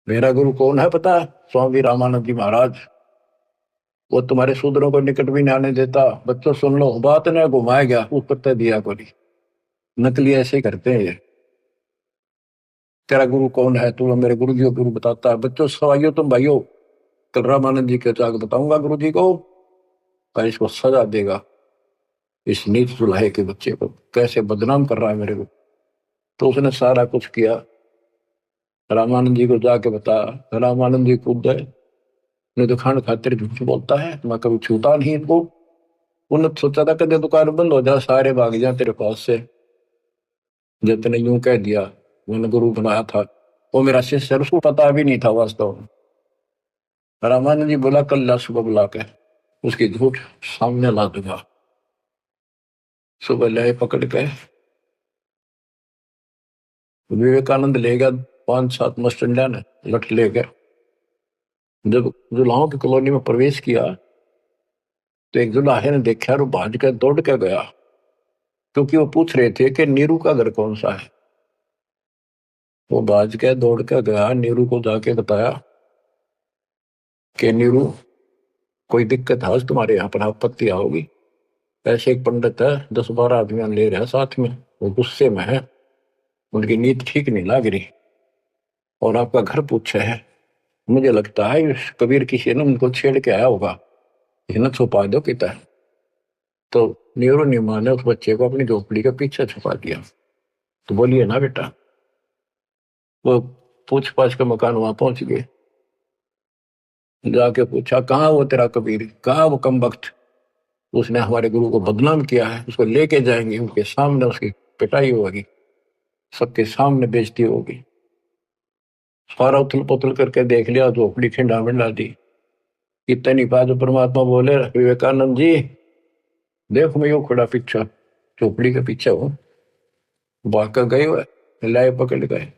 मेरा गुरु कौन है पता? स्वामी रामानंद जी महाराज। वो तुम्हारे शूद्रों को निकट भी नहीं आने देता। बच्चों सुन लो, बात ने घुमाया गया ऊपर दिया को नहीं, नकली ऐसे करते हैं। तेरा गुरु कौन है? तू मेरे गुरु जी को गुरु बताता है। बच्चों सवाइयो तुम भाइयों, कल रामानंद जी के जाकर बताऊंगा गुरु जी को, पर इसको सजा देगा। इस नीच दुल्हे के बच्चे को कैसे बदनाम कर रहा है मेरे को। तो उसने सारा कुछ किया, रामानंद जी को जाके बताया। रामानंद जी कूद गए, नहीं तो खान खातिर झूठ बोलता है, मैं कभी छूटा नहीं इनको। उन्होंने सोचा था कभी दुकान बंद हो जाए, सारे भाग जाए तेरे पास से। जितने यूं कह दिया, मैंने गुरु बनाया था वो मेरा शिष्य, उसको पता भी नहीं था वास्तव में। रामानंद जी बोला कल ला सुबह बुला के उसकी झूठ सामने ला दूंगा। सुबह ले पकड़ के विवेकानंद ले गया, 5-7 मस्टंडा ने लठ ले गए। जब जुलाहों की कॉलोनी में प्रवेश किया तो एक जुलाहे ने देखा और भाज कर दौड़ के गया, क्योंकि वो पूछ रहे थे कि नीरू का घर कौन सा है। वो भाज के दौड़ के गया, नीरू को जाके बताया कि नीरू कोई दिक्कत है तुम्हारे यहाँ पर, आपत्ति आओगी। ऐसे एक पंडित है, 10-12 आदमी ले रहे हैं साथ में, वो गुस्से में है, उनकी नीयत ठीक नहीं लग रही, और आपका घर पूछा है। मुझे लगता है कबीर किसी ने उनको छेड़ के आया होगा, इन्हें छुपा दो किता। तो नीरू नीमा ने उस बच्चे को अपनी झोपड़ी के पीछे छुपा दिया। तो बोलिए ना बेटा, वो पूछ पाछ के मकान वहां पहुंच गए। जाके पूछा कहाँ वो तेरा कबीर, कहाँ वो कम वक्त, उसने हमारे गुरु को बदनाम किया है, उसको लेके जाएंगे, उनके सामने उसकी पिटाई होगी, सबके सामने बेइज्जती होगी। सारा उथल पुथल करके देख लिया, झोपड़ी खिंडा मिला दी। इतनी बात परमात्मा बोले विवेकानंद जी देखो मैं यो खड़ा पीछा, झोपड़ी के पीछे हो। भाग गए हुए लाए पकड़ गए।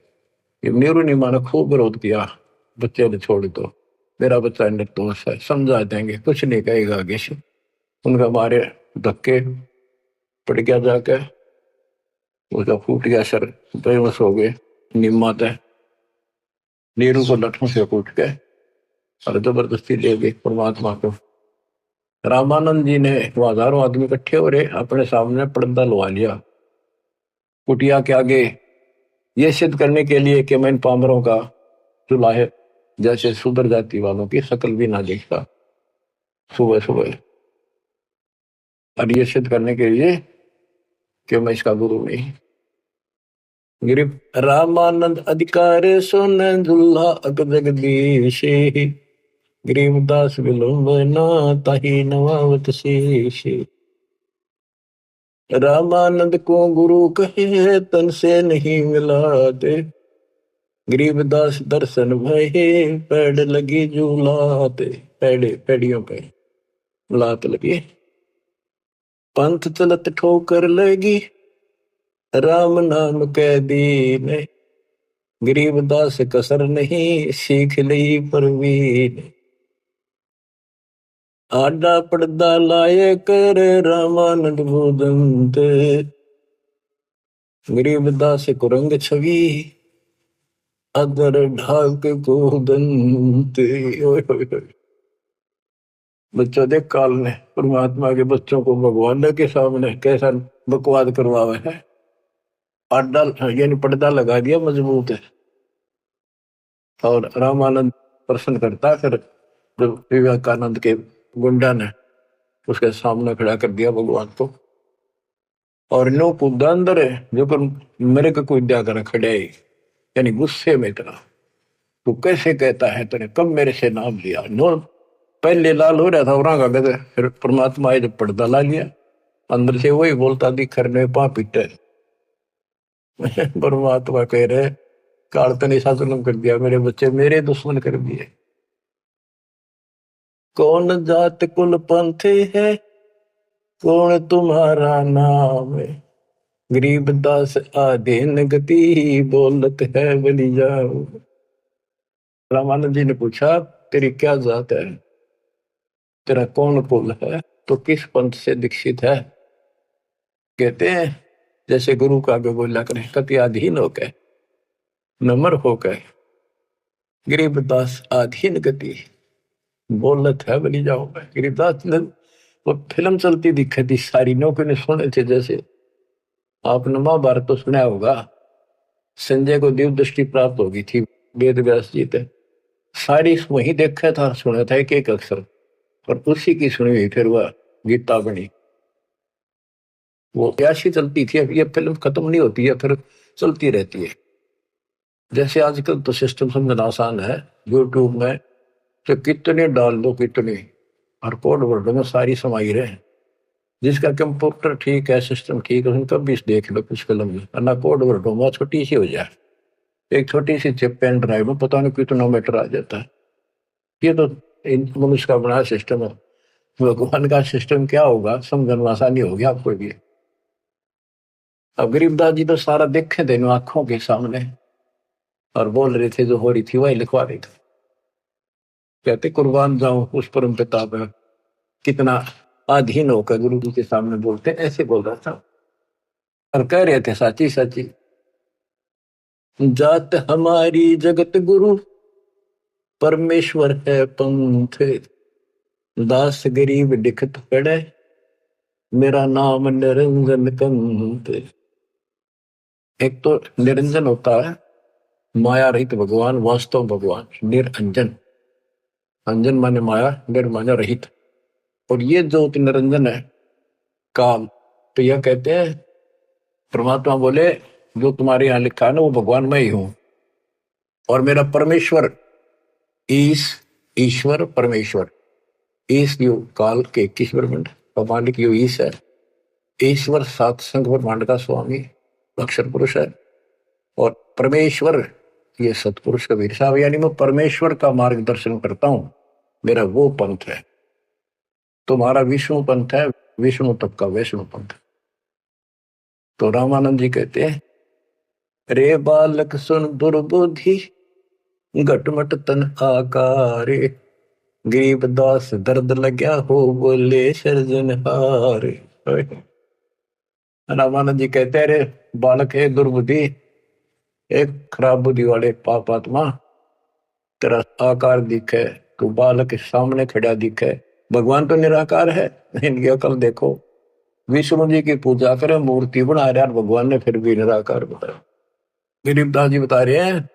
ये नीरू ने माना खूब विरोध किया, बच्चे ने छोड़ दो, मेरा बच्चा निर्दोष है, समझा देंगे, कुछ नहीं कहेगा आगे से। उनका मारे धक्के पड़ गया, जाके उसका फूट गया सर, बेहोश हो गए। निम्मा तय नीरू को लठों से कूट के और जबरदस्ती ले गई परमात्मा को। रामानंद जी ने हजारों आदमी इकट्ठे हो रहे, अपने सामने पर्दा लगा लिया कुटिया के आगे, ये सिद्ध करने के लिए कि मैं इन पामरों का चुलाहे जैसे सुधर जाति वालों की शकल भी ना देखता सुबह सुबह, और ये सिद्ध करने के लिए कि मैं इसका गुरु नहीं। गिरिप रामानंद अधिकार सुन दुल्हा अक जगदीश, गरीबदास विलंब ना ताही नवावत शेष। रामानंद को गुरु कहे तन से नहीं मिलाते, गरीबदास दर्शन भये पैड़ लगी झूलाते। पैड़े पैड़ियों पे लात लगी, पंथ चलत ठोकर लगी, राम नाम कह दीन, गरीबदास कसर नहीं सीख ली परवीन। आडा पड़दा लाए कर रामानंद भूदंत, गरीबदास कुरंग छवि अदर ढाक को दंत। बच्चों देख काल ने परमात्मा के बच्चों को भगवान के सामने कैसा बकवाद करवावे है। आडा यानी पर्दा लगा दिया मजबूत है, और रामानंद प्रश्न करता, फिर जब विवेकानंद के गुंडा ने उसके सामने खड़ा कर दिया भगवान को, और नो कूदा अंदर है जो कर मेरे को कोई दिया कर खड़े, यानी गुस्से में इतना, तू कैसे कहता है, तूने कब मेरे से नाम लिया। नो पहले लाल हो रहा था और गए, फिर परमात्मा आए जब पर्दा ला लिया, अंदर से वही बोलता दिखर ने पा पीटे। परमात्मा कह रहे काल तने ऐसा जुल्म कर दिया, मेरे बच्चे मेरे दुश्मन कर दिए। कौन जात कुल पंथ है, कौन तुम्हारा नाम है, गरीबदास आधीन गति बोलत है बलि जाओ। रामानंद जी ने पूछा तेरी क्या जात है, तेरा कौन कुल है, तो किस पंथ से दीक्षित है। कहते हैं जैसे गुरु का आगे बोला करें, कति अधीन होकर नम्र होकर गरीबदास आधीन गति बोलत है बलि जाओ। गरीबदास ने वो फिल्म चलती दिखी थी सारी, नौकरी ने सुने थे, जैसे आपने महाभारत तो सुना होगा, संजय को दिव्य दृष्टि प्राप्त हो गई थी वेद व्यास जी थे, सारी वही देखा था सुना था एक अक्षर, और उसी की सुनी हुई फिर वह गीता बनी। वो ऐसी चलती थी, अब ये फिल्म खत्म नहीं होती है, फिर चलती रहती है। जैसे आजकल तो सिस्टम समझना आसान है, यूट्यूब में तो कितने डाल दो कितने, और कोड वर्ड में सारी समाई रहे। जिसका कंप्यूटर ठीक है, सिस्टम ठीक है, उनका भी देख लो कुछ फिल्म में, ना कोड वर्ड में छोटी सी हो जाए, एक छोटी सी चिप पेन ड्राइव में पता नहीं कितना मीटर आ जाता है। ये तो मनुष्य का बना सिस्टम है। भगवान का सिस्टम क्या होगा समझना आसानी होगी आपको भी। अब गरीबदास जी तो सारा देखे थे आंखों के सामने, और बोल रहे थे जो हो रही थी वही लिखवा रहे थे। कहते कुर्बान जाऊं उस परम पिता पे, कितना अधीन होकर गुरु जी के सामने बोलते, ऐसे बोल रहा था। और कह रहे थे साची साची जात हमारी जगत गुरु, परमेश्वर है पंथ, दास गरीब दिखत पड़े, मेरा नाम निरंजन कंत। एक तो निरंजन होता है माया रहित भगवान, वास्तव भगवान निरंजन, अंजन माने माया, निर माने रहित। और ये जो निरंजन है काल, तो यह कहते हैं परमात्मा बोले जो तुम्हारे यहां लिखा है ना वो भगवान मैं ही हूं, और मेरा परमेश्वर ईश, ईश्वर परमेश्वर, ईश यो काल के 21 ब्रह्मांड, ब्रह्मांड यो ईश है, ईश्वर सात संघ ब्रह्मांड का स्वामी अक्षर पुरुष है, और परमेश्वर ये सतपुरुष कबीर साहब, यानी मैं परमेश्वर का मार्गदर्शन करता हूं, मेरा वो पंथ है। तुम्हारा विष्णु पंथ है, विष्णु तक का वैष्णु पंथ। तो रामानंद जी कहते हैं रे बालक सुन दुर्बुद्धि, घटमट तन आकारे, गरीब दास दर्द लग्या हो बोले सर्जनहार। रामानंद जी कहते हैं रे बालक है दुर्बुद्धि, एक खराब बुद्धि वाले पाप आत्मा, तेरा आकार दिखे, तू बालक के सामने खड़ा दिखे, भगवान तो निराकार है, इनकी अकल देखो। विष्णु जी की पूजा करे, मूर्ति बना रहे, भगवान ने फिर भी निराकार बताया। गरीबदास जी बता रहे हैं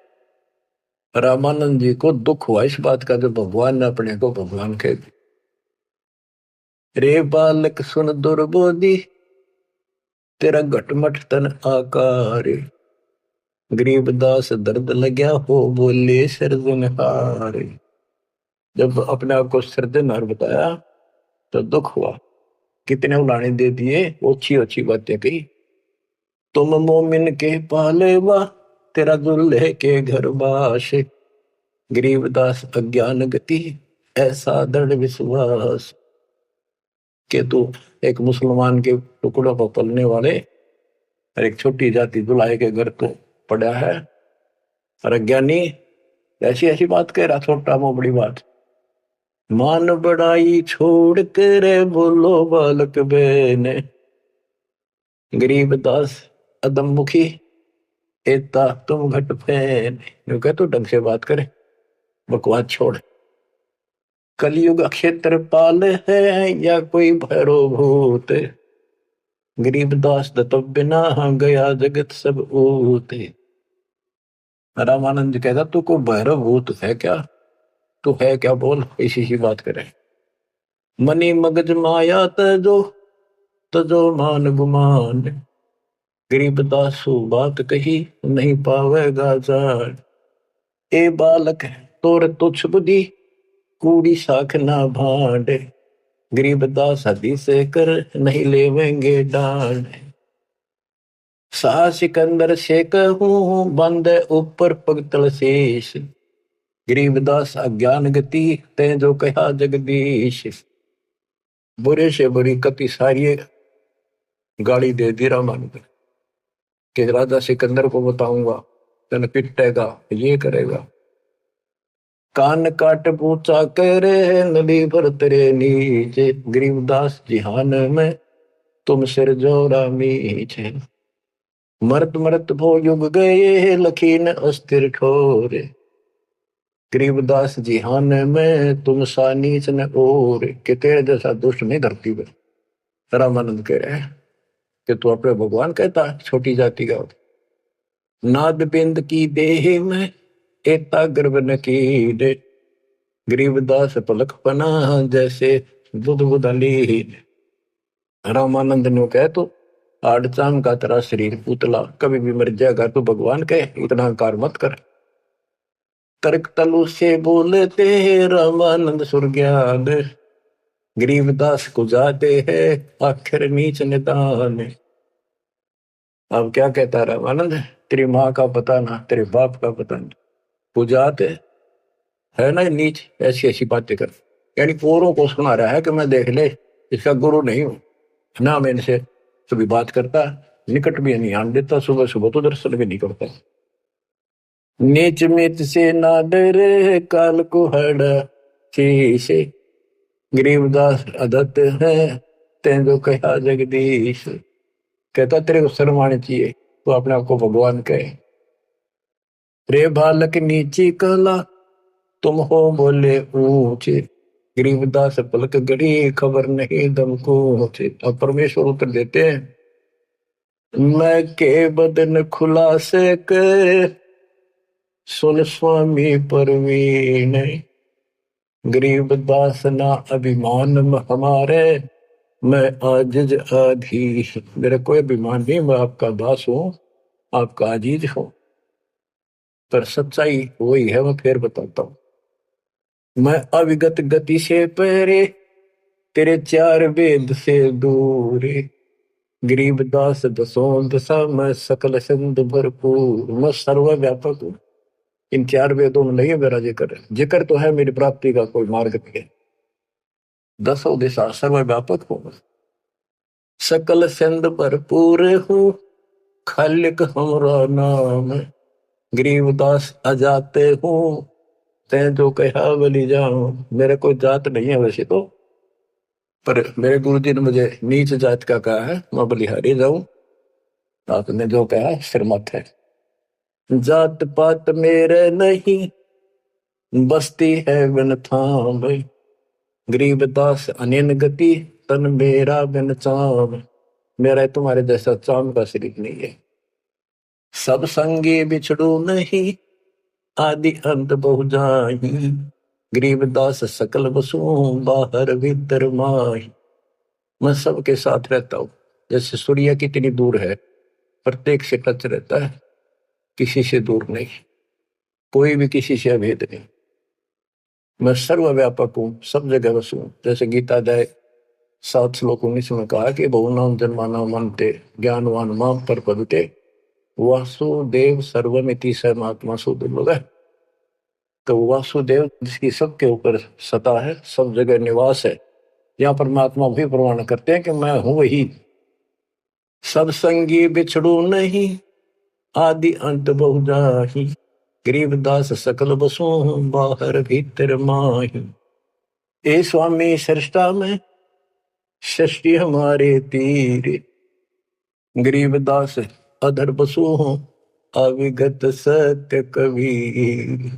रामानंद जी को दुख हुआ इस बात का, जब भगवान ने अपने को भगवान कह दिया। रे बालक सुन दुर्बोधि, तेरा घटमट तन आकार, गरीबदास दर्द लग्या हो बोले सृजनहार। जब अपने आप को सृजनहार बताया तो दुख हुआ, कितने उलाने दे दिए, ओछी ओछी बातें कही। तुम मोमिन के पालेवा, तेरा दुल्हे के घर बास, गरीबदास अज्ञान गति, ऐसा दृढ़ विश्वास। के तू एक मुसलमान के टुकड़ों पर पलने वाले और एक छोटी जाति दुल्हे के घर तो पड़ा है, और अज्ञानी ऐसी ऐसी बात कह रहा, छोटा वो बड़ी बात। मान बड़ाई छोड़ कर बोलो बालक बेने, गरीबदास अदम मुखी, एता तुम घट फैन। यूं कह तो ढंग से बात करे, बकवास छोड़। कलयुग क्षेत्रपाल है या कोई भैरो भूत, गरीबदास दत्त बिना गया जगत सब ऊते। रामानंद कहता तू को भैरव भूत है क्या, तू है क्या बोल, इसी की बात करे। मनी मगज माया तजो, तजो मान गुमान, गरीबदास बात कही नहीं पावेगा जान। ए बालक तोर तुच्छ बुद्धि, कूड़ी साख ना भांड, गरीबदास हदी से कर नहीं लेवेंगे डांड। सा सिकंदर से कहूं बंद ऊपर पगतल शेष, गरीबदास अज्ञान गति ते जो कहा जगदीश। बुरे से बुरी कति सारी गाली दे दी रामानंद कि राजा सिकंदर को बताऊंगा, तन पिटेगा, ये करेगा। कान काट पूछा करे नदी भर तेरे नीचे, गरीबदास जिहान में तुम सिर जोरा मीचे। मरत मरत भो युग गए लखीन अस्थिर ठोरे, गरीबदास जिहान में तुम सा नीच न और, कि तेरे जैसा दुष्ट नहीं धरती पे। रामानंद कह रहे हैं कि तू अपने भगवान कहता छोटी जाति का, नाद बिंद की देह में एता गर्भ न कीरे, गरीबदास पलक पना जैसे बुध बुदली। रामानंद ने कहे तो आड़चाम का तेरा शरीर पुतला, कभी भी मर जाएगा तो भगवान कहे इतना अहंकार मत कर। तर्क तलु से बोलते रामानंद सुरज्ञान, गरीबदास को जाते हैं आखिर नीच निदान। अब क्या कहता है रामानंद, तेरी माँ का पता ना, तेरे बाप का पता नहीं, पूजात है ना नीच, ऐसी ऐसी बातें कर। यानी औरों को सुना रहा है कि मैं देख ले इसका गुरु नहीं हूं ना, मैं इनसे कभी बात करता, निकट भी नहीं आने देता, सुबह सुबह तो दर्शन भी नहीं करता। नीच मित से ना डरे काल को हड़ा शीशे, गरीबदास अदत्त है तेंदो कहा जगदीश। कहता तेरे को शर्म आनी चाहिए, तो अपने आप को भगवान कहे। रे बालक नीची कला तुम हो बोले ऊंचे, गरीबदास पलक गड़ी खबर नहीं दम को ऊंचे। अब परमेश्वर उत्तर देते हैं, मैं के बदन खुलासे के सुन स्वामी परवीन, गरीबदास ना अभिमान हमारे, मैं आजिज आधीश। मेरा कोई अभिमान नहीं, मैं आपका दास हूं, आपका आजीज हूं। पर सच्चाई वही है, मैं फिर बताता हूं। मैं अविगत गति से पहरे, तेरे चार वेद से दूर, गरीबदास दसों दशा मैं सकल सिंध भरपूर। मैं सर्वव्यापक हूं, इन चार वेदों में नहीं है मेरा जिक्र, जिक्र तो है मेरी प्राप्ति का कोई मार्ग नहीं है। दसों दिशा सर्वव्यापक हूं, सकल सिंध भरपूर हूं, खालिक हमरा नाम, गरीबदास अजाते हूं, तै जो कहा बलि जाऊं। मेरे कोई जात नहीं है वैसे तो, पर मेरे गुरु जी ने मुझे नीच जात का कहा है, मैं बलिहारी जाऊं, आपने जो कहा सिर मत है। जात पात मेरे नहीं बस्ती है बिन थाम, गरीबदास अनिन गति तन मेरा बिन चाम। मेरा तुम्हारे जैसा चाम का शरीर नहीं है। सब संगी बिछड़ू नहीं आदि अंत बहु जाही, गरीबदास सकल बसु बाहर भीतर माही। मैं सबके साथ रहता हूं, जैसे सूर्य कितनी दूर है, प्रत्येक से टच रहता है, किसी से दूर नहीं, कोई भी किसी से अभेद नहीं। मैं सर्वव्यापक हूं, सब जगह बसू। जैसे गीता अध्याय 7 श्लोक 19 में कहा कि बहुनाम जन्माना मनते ज्ञानवान माम पर पदते, वासुदेव सर्वमिति सर्वात्मा सुदुर्लभ है। तो वासुदेव जिसकी सबके ऊपर सत्ता है, सब जगह निवास है, यहाँ परमात्मा भी प्रमाण करते हैं कि मैं हूं वही। सब संगी बिछड़ू नहीं आदि अंत बहु जाही, गरीबदास सकल बसु बाहर भीतर माही। ए स्वामी सृष्टा में सृष्टि हमारे तीर, गरीबदास अधर बसु अविगत सत्य कबीर।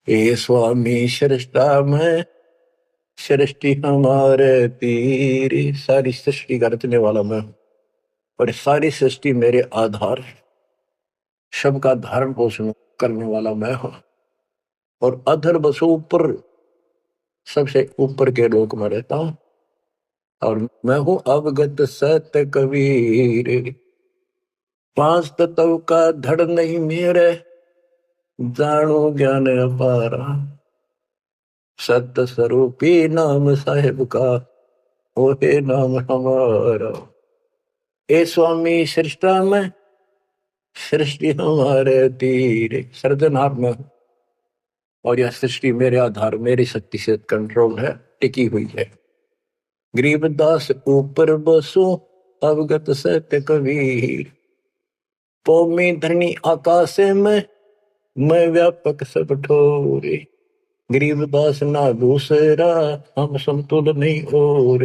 ए स्वामी सृष्टा में सृष्टि हमारे तीर, सारी सृष्टि का रचने वाला मैं, और सारी सृष्टि मेरे आधार, सबका धारण पोषण करने वाला मैं हूं। और अधर बसु ऊपर, सबसे ऊपर के लोक में रहता हूं, और मैं हूं अवगत सत्य कबीर। पांच तत्व का धड़ नहीं मेरे, जानो ज्ञान अपारा, सत्य स्वरूपी नाम साहेब का, ओहे नाम हमारा। ए स्वामी सृष्टा में सृष्टि हमारे तीर, सर्जनहार में, और यह सृष्टि मेरे आधार, मेरी शक्ति से कंट्रोल है, टिकी हुई है। गरीबदास ऊपर बसो अवगत सत्य कबीर, पौमी धरणी आकाश में मैं व्यापक सब ठोरे, गरीबदास ना दूसरा हम समतुल नहीं और।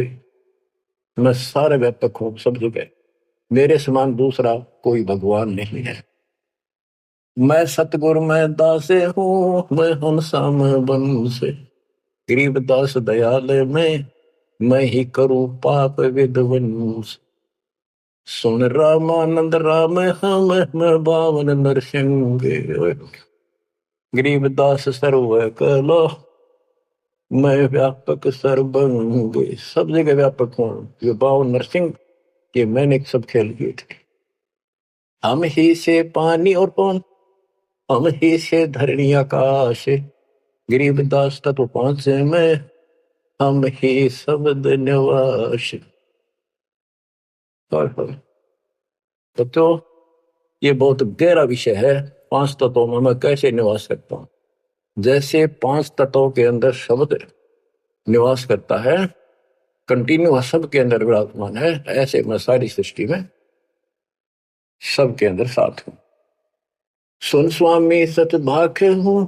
मैं सारे व्यापक हूं सब जगह, मेरे समान दूसरा कोई भगवान नहीं है। मैं सतगुरु मैं दासे हूं, मैं हंसाम बंश, गरीबदास दयाल में मैं ही करूं पाप विध्वंस। सुन रामानंद राम हम बावन नरसिंह। गरीबदास सर्व कलो मैं व्यापक सर्वंग। सब जगह व्यापक हूँ। ये बावन नरसिंह ये मैंने सब खेल किए थे। हम ही से पानी और पवन, हम ही से धरणी आकाश। गरीबदास तत्व पांच में हम ही शब्द निवास। बच्चों ये बहुत गहरा विषय है। पांच तत्वों में मैं कैसे निवास करता हूं। जैसे पांच तत्वों के अंदर शब्द निवास करता है, कंटिन्यू सबके अंदर विराजमान है, ऐसे मैं सारी सृष्टि में सबके अंदर साथ हूं। सुन स्वामी सच भाख हूं,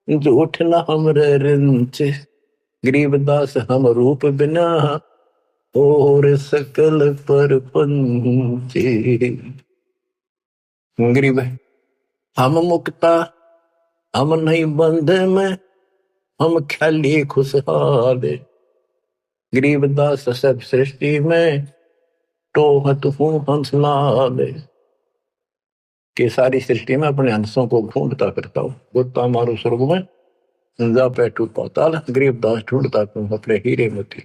झूठ न हमरे रिंच। गरीबदास हम रूप बिना और सकल पर पंचे। गरीब हम मुक्ता हम नहीं बंध में, हम ख्याली खुशहाल। गरीबदास सब सृष्टि में टोहत हूँ हंसलाल। के सारी सृष्टि में अपने हंसों को ढूंढता करता हूँ। गोता मारू स्वर्ग में जा पैठू पाताल। गरीबदास ढूंढता हूँ अपने हीरे मोती।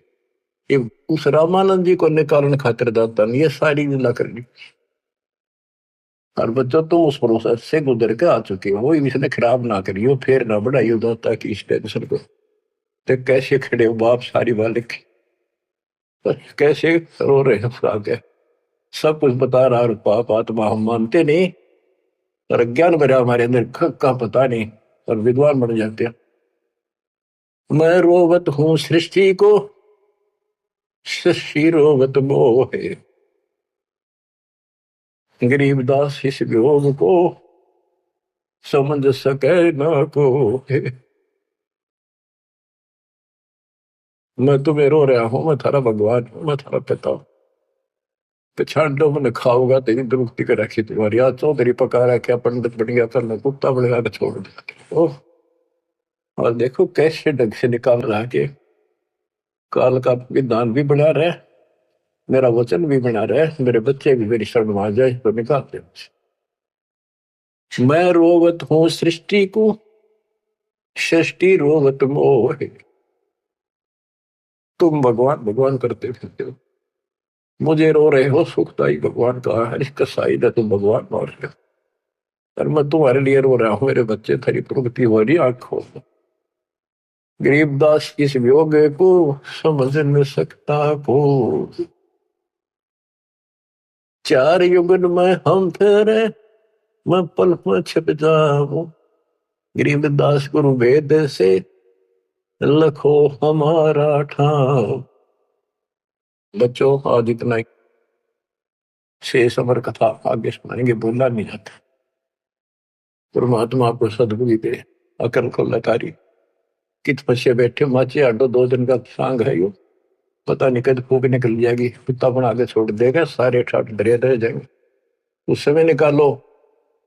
ये उस रामानंद जी को निकालने खातिर जाता नहीं, ये सारी लीला करनी। और बच्चों तुम उस प्रोसेस से गुजर के आ चुके हो, वो इसने खराब ना करियो, फिर ना बढ़ाइयो दाता की इस टेंशन को। तो कैसे खड़े हो बाप सारी बालिक, कैसे रो रहे हो आगे। सब कुछ बता रहा और पाप आत्मा हम मानते नहीं, और अज्ञान भरा हमारे अंदर का पता नहीं, और विद्वान बन जाते हैं। मैं रोवत हूँ सृष्टि को, सृष्टि रोवत मोहे। गरीबदास इस वियोग को समझ सके ना को। मैं तुम्हें रो रहा हूं, मैं थारा भगवान हूं, मैं थारा पिता हूं। पिछाड़ दो मैंने खाओगा तेरी दुरुक्ति कर रखी तुम्हारी। आज चौधरी पका रहा क्या पंडित बन गया, करना कुत्ता बनेगा तो छोड़ दिया। ओह, और देखो कैसे ढंग से निकाल रहा कि काल का विधान भी बना रहे, मेरा वचन भी बना रहे, मेरे बच्चे भी मेरी शरण में आ जाए तो निकालते हैं। मैं रोवत हूँ सृष्टि को, सृष्टि रोवत मोहे। तुम भगवान भगवान करते फिरते हो, मुझे रो रहे हो। सुखदाई भगवान का है, कसाई ने तुम भगवान मार रहे हो। और मैं तुम्हारे लिए रो रहा हूँ, मेरे बच्चे तेरी प्रगति हो रही आंखों। गरीबदास इस वियोग को समझ न सकता को। चार युगन में हम फेरे, मैं पल में छिप जाऊं। गरीबदास गुरु वेद से लखो हमारा ठाव। बच्चों आज इतना ही, शेष अमर कथा आगे सुनाएंगे, बोलना नहीं जाता। परमात्मा आपको सदबुद्धि दे, अकल को लतारी। कित पछे बैठे माचे आडो 2 दिन का सांग है यो, पता नहीं कद फूक निकल जाएगी, कुत्ता बना के छोड़ देगा, सारे ठाट डरे रह जाएंगे। उस समय निकालो,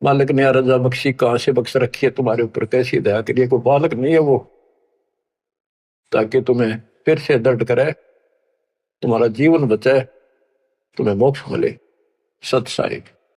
मालिक ने रजा बख्शी कहां से बख्श रखी है तुम्हारे ऊपर, कैसी दया करिए। कोई बालक नहीं है वो, ताकि तुम्हें फिर से दर्द करे, तुम्हारा जीवन बचाए, तुम्हें मोक्ष मिले। सत साहिब।